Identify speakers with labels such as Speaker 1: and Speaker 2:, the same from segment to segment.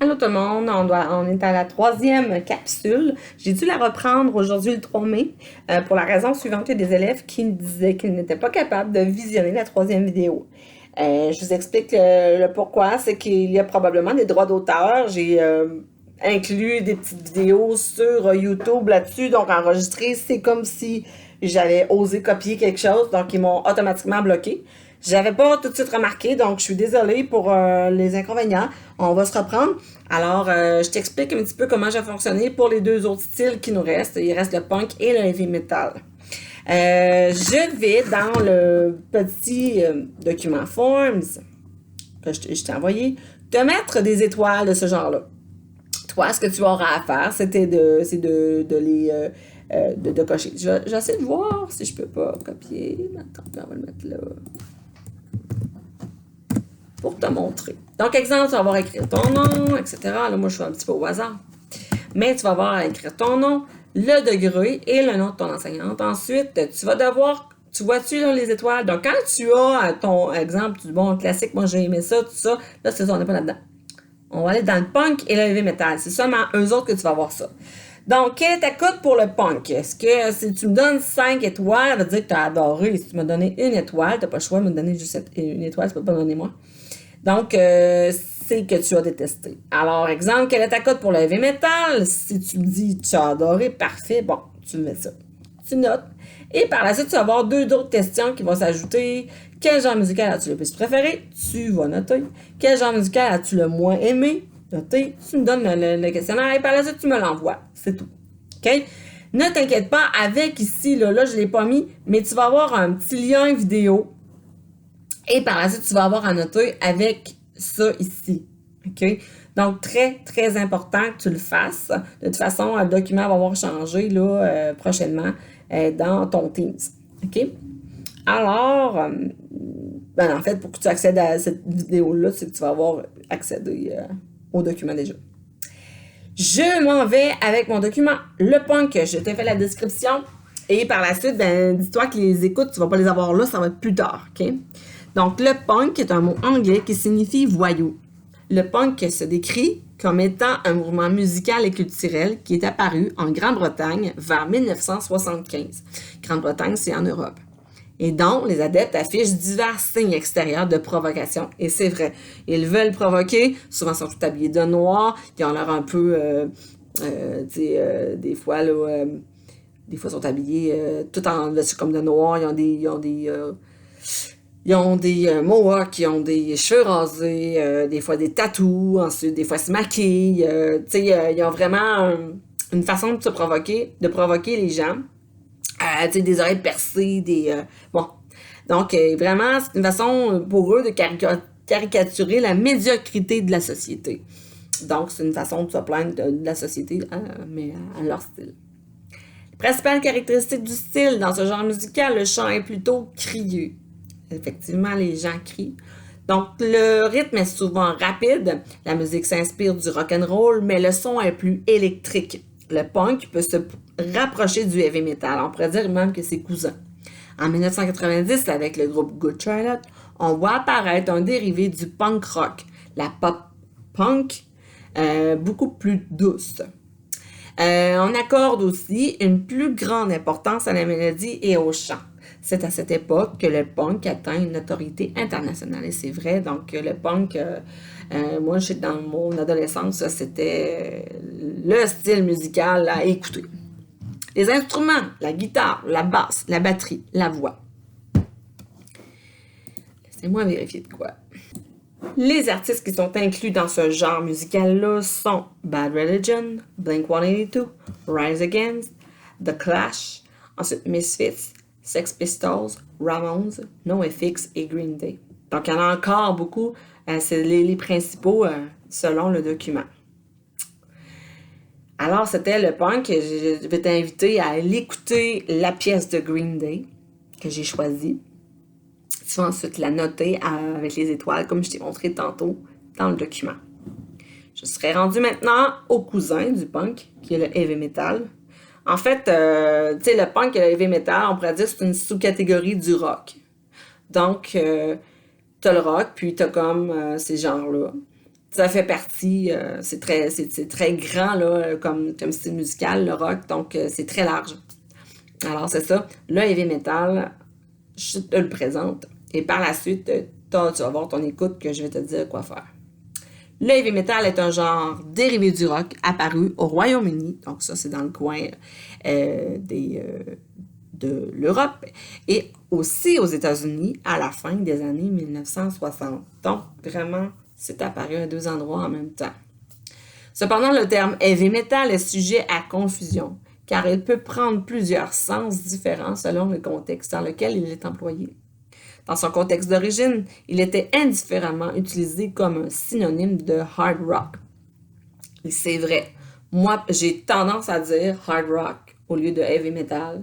Speaker 1: Allô tout le monde, on est à la troisième capsule. J'ai dû la reprendre aujourd'hui le 3 mai pour la raison suivante, il y a des élèves qui me disaient qu'ils n'étaient pas capables de visionner la troisième vidéo. Je vous explique le pourquoi, c'est qu'il y a probablement des droits d'auteur. J'ai inclus des petites vidéos sur YouTube là-dessus, donc enregistré, c'est comme si j'avais osé copier quelque chose, donc ils m'ont automatiquement bloqué. J'avais pas tout de suite remarqué, donc je suis désolée pour les inconvénients. On va se reprendre. Alors, je t'explique un petit peu comment j'ai fonctionné pour les deux autres styles qui nous restent. Il reste le punk et le heavy metal. Je vais dans le petit document Forms que je t'ai envoyé, te mettre des étoiles de ce genre-là. Toi, ce que tu auras à faire, c'est de les de cocher. J'essaie de voir si je peux pas copier. Attends, on va le mettre là pour te montrer. Donc, exemple, tu vas avoir écrit ton nom, etc. Là, moi, je suis un petit peu au hasard. Mais tu vas avoir à écrire ton nom, le degré et le nom de ton enseignante. Ensuite, tu vas devoir, tu vois-tu là, les étoiles? Donc, quand tu as ton exemple, tu dis, bon, classique, moi, j'ai aimé ça, tout ça, là, c'est ça, on n'est pas là-dedans. On va aller dans le punk et le heavy metal. C'est seulement eux autres que tu vas voir ça. Donc, quelle est ta cote pour le punk? Est-ce que si tu me donnes 5 étoiles, ça veut dire que tu as adoré. Si tu m'as donné une étoile, tu n'as pas le choix de me donner juste une étoile, tu peux pas me donner moi. Donc, c'est que tu as détesté. Alors, exemple, quelle est ta cote pour le heavy metal? Si tu me dis tu as adoré, parfait, bon, tu me mets ça. Tu notes. Et par la suite, tu vas avoir deux autres questions qui vont s'ajouter. Quel genre musical as-tu le plus préféré? Tu vas noter. Quel genre musical as-tu le moins aimé? Noter. Tu me donnes le questionnaire et par la suite, tu me l'envoies. C'est tout. OK? Ne t'inquiète pas, avec ici, là, je ne l'ai pas mis, mais tu vas avoir un petit lien vidéo. Et par la suite, tu vas avoir à noter avec ça ici. OK? Donc, très, très important que tu le fasses. De toute façon, le document va avoir changé là, prochainement dans ton Teams. OK? Alors, en fait, pour que tu accèdes à cette vidéo-là, c'est que tu vas avoir accédé au document déjà. Je m'en vais avec mon document. Le punk, je t'ai fait la description. Et par la suite, dis-toi que les écoutes, tu ne vas pas les avoir là, ça va être plus tard. OK? Donc, le punk est un mot anglais qui signifie voyou. Le punk se décrit comme étant un mouvement musical et culturel qui est apparu en Grande-Bretagne vers 1975. Grande-Bretagne, c'est en Europe. Et dont les adeptes affichent divers signes extérieurs de provocation. Et c'est vrai, ils veulent provoquer, souvent sont tous habillés de noir, ils ont l'air un peu, des fois, là, des fois sont habillés tout en comme de noir, ils ont des mohawks, ils ont des cheveux rasés, des fois des tatous, ensuite des fois ils se maquillent. Ils ont vraiment une façon de se provoquer, de provoquer les gens. Des oreilles percées, bon. Donc, vraiment, c'est une façon pour eux de caricaturer la médiocrité de la société. Donc, c'est une façon de se plaindre de la société, mais à leur style. Principale caractéristique du style dans ce genre musical, le chant est plutôt crieux. Effectivement, les gens crient. Donc, le rythme est souvent rapide. La musique s'inspire du rock'n'roll, mais le son est plus électrique. Le punk peut se rapprocher du heavy metal. On pourrait dire même que c'est cousin. En 1990, avec le groupe Good Charlotte, on voit apparaître un dérivé du punk rock, la pop punk, beaucoup plus douce. On accorde aussi une plus grande importance à la mélodie et au chant. C'est à cette époque que le punk atteint une notoriété internationale. Et c'est vrai, donc le punk, moi, dans mon adolescence, c'était le style musical à écouter. Les instruments, la guitare, la basse, la batterie, la voix. Laissez-moi vérifier de quoi. Les artistes qui sont inclus dans ce genre musical-là sont Bad Religion, Blink-182, Rise Against, The Clash, ensuite Misfits, Sex Pistols, Ramones, NoFX et Green Day. Donc, il y en a encore beaucoup. C'est les principaux selon le document. Alors, c'était le punk. Je vais t'inviter à aller écouter la pièce de Green Day que j'ai choisie. Tu vas ensuite la noter avec les étoiles, comme je t'ai montré tantôt dans le document. Je serais rendue maintenant au cousin du punk, qui est le heavy metal. En fait, tu sais, le punk et le heavy metal, on pourrait dire que c'est une sous-catégorie du rock. Donc, t'as le rock, puis t'as comme ces genres-là. Ça fait partie, c'est très grand là, comme style musical, le rock, donc c'est très large. Alors c'est ça, le heavy metal, je te le présente, et par la suite, tu vas voir ton écoute que je vais te dire quoi faire. Le heavy metal est un genre dérivé du rock apparu au Royaume-Uni, donc ça c'est dans le coin de l'Europe, et aussi aux États-Unis à la fin des années 1960. Donc vraiment, c'est apparu à deux endroits en même temps. Cependant, le terme heavy metal est sujet à confusion, car il peut prendre plusieurs sens différents selon le contexte dans lequel il est employé. Dans son contexte d'origine, il était indifféremment utilisé comme un synonyme de hard rock. Et c'est vrai. Moi, j'ai tendance à dire hard rock au lieu de heavy metal.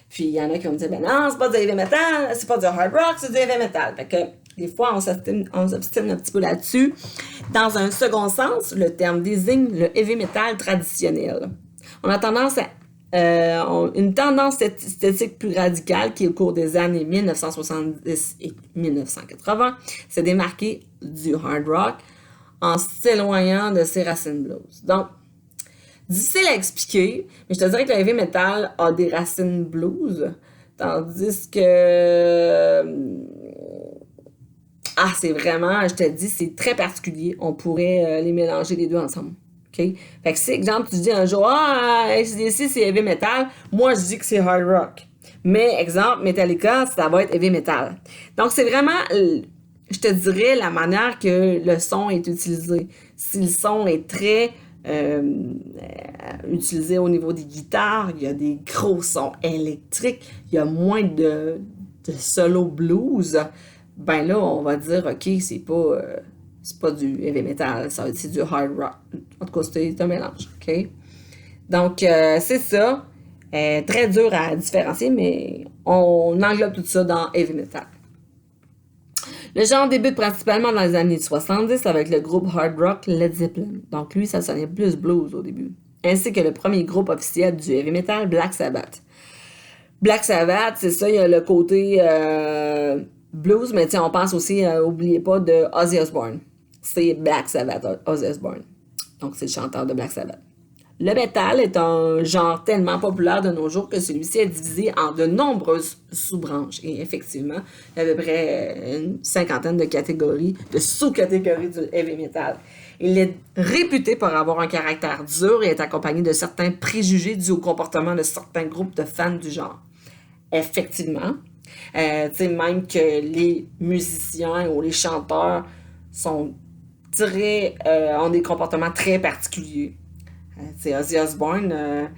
Speaker 1: Puis il y en a qui vont me dire, ben non, c'est pas du heavy metal, c'est pas du hard rock, c'est du heavy metal. Fait que des fois, on s'obstine un petit peu là-dessus. Dans un second sens, le terme désigne le heavy metal traditionnel. On a tendance à une tendance esthétique plus radicale qui, au cours des années 1970 et 1980, s'est démarquée du hard rock en s'éloignant de ses racines blues. Donc, difficile à expliquer, mais je te dirais que le heavy metal a des racines blues, tandis que... c'est vraiment, je te dis, c'est très particulier. On pourrait les mélanger les deux ensemble. Okay? Fait que si, exemple, tu dis un jour, AC/DC, c'est heavy metal, moi, je dis que c'est hard rock. Mais, exemple, Metallica, ça va être heavy metal. Donc, c'est vraiment, je te dirais, la manière que le son est utilisé. Si le son est très utilisé au niveau des guitares, il y a des gros sons électriques, il y a moins de solo blues, ben là, on va dire, OK, c'est pas du heavy metal, c'est du hard rock. En tout cas, c'est un mélange, OK? Donc, c'est ça. Très dur à différencier, mais on englobe tout ça dans heavy metal. Le genre débute principalement dans les années 70 avec le groupe hard rock Led Zeppelin. Donc, lui, ça sonnait plus blues au début. Ainsi que le premier groupe officiel du heavy metal, Black Sabbath. Black Sabbath, c'est ça, il y a le côté blues, mais on pense aussi, n'oubliez pas, de Ozzy Osbourne. C'est Black Sabbath, Ozzy Osbourne. Donc, c'est le chanteur de Black Sabbath. Le métal est un genre tellement populaire de nos jours que celui-ci est divisé en de nombreuses sous-branches. Et effectivement, il y a à peu près une cinquantaine de catégories, de sous-catégories du heavy metal. Il est réputé pour avoir un caractère dur et est accompagné de certains préjugés dus au comportement de certains groupes de fans du genre. Effectivement, même que les musiciens ou les chanteurs sont ont des comportements très particuliers. Ozzy Osbourne,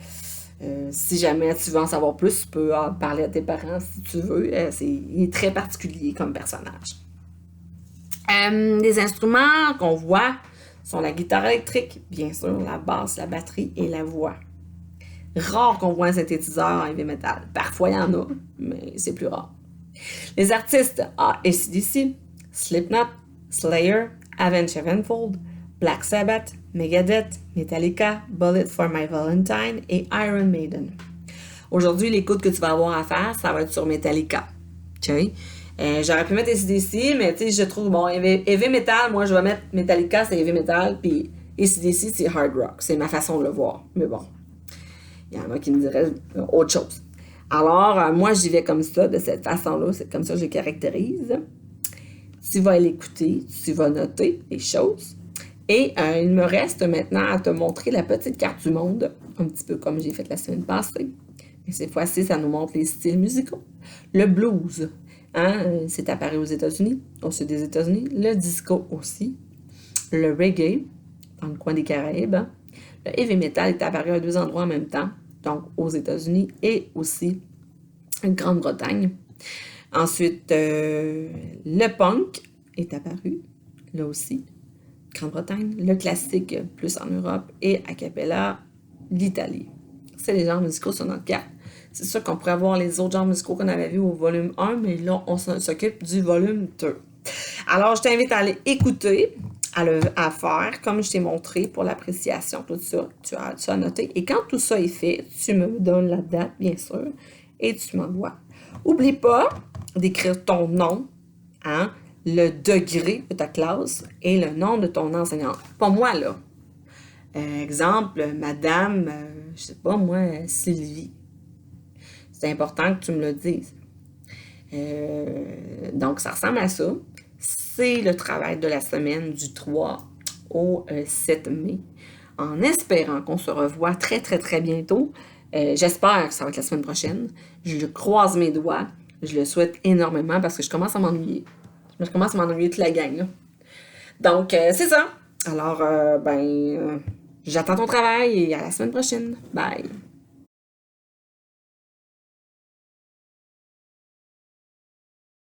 Speaker 1: si jamais tu veux en savoir plus, tu peux en parler à tes parents si tu veux. Il est très particulier comme personnage. Les instruments qu'on voit sont la guitare électrique, bien sûr, la basse, la batterie et la voix. Rare qu'on voit un synthétiseur en heavy metal. Parfois, il y en a, mais c'est plus rare. Les artistes AC/DC, Slipknot, Slayer, Avenged Sevenfold, Black Sabbath, Megadeth, Metallica, Bullet for My Valentine et Iron Maiden. Aujourd'hui, l'écoute que tu vas avoir à faire, ça va être sur Metallica. Okay? J'aurais pu mettre AC/DC, mais je trouve, bon, heavy metal, moi je vais mettre Metallica, c'est heavy metal, puis AC/DC, c'est hard rock. C'est ma façon de le voir. Mais bon, il y en a qui me diraient autre chose. Alors, moi, j'y vais comme ça, de cette façon-là. C'est comme ça que je caractérise. Tu vas l'écouter, tu vas noter les choses. Et il me reste maintenant à te montrer la petite carte du monde, un petit peu comme j'ai fait la semaine passée. Et cette fois-ci, ça nous montre les styles musicaux. Le blues, c'est apparu aux États-Unis, au sud des États-Unis. Le disco aussi. Le reggae, dans le coin des Caraïbes. Le heavy metal est apparu à deux endroits en même temps, donc aux États-Unis et aussi en Grande-Bretagne. Ensuite, le punk est apparu, là aussi, Grande-Bretagne. Le classique, plus en Europe. Et a cappella, l'Italie. C'est les genres musicaux sur notre carte. C'est sûr qu'on pourrait avoir les autres genres musicaux qu'on avait vus au volume 1, mais là, on s'occupe du volume 2. Alors, je t'invite à aller écouter, à faire, comme je t'ai montré pour l'appréciation, tout ça. Tu as noté. Et quand tout ça est fait, tu me donnes la date, bien sûr, et tu m'envoies. Oublie pas d'écrire ton nom, le degré de ta classe et le nom de ton enseignant. Pas moi, là. Exemple, madame, je sais pas moi, Sylvie. C'est important que tu me le dises. Donc, ça ressemble à ça. C'est le travail de la semaine du 3 au 7 mai. En espérant qu'on se revoit très, très, très bientôt. J'espère que ça va être la semaine prochaine. Je croise mes doigts. Je le souhaite énormément parce que je commence à m'ennuyer. Je commence à m'ennuyer toute la gang, là. Donc, c'est ça. Alors, j'attends ton travail et à la semaine prochaine. Bye.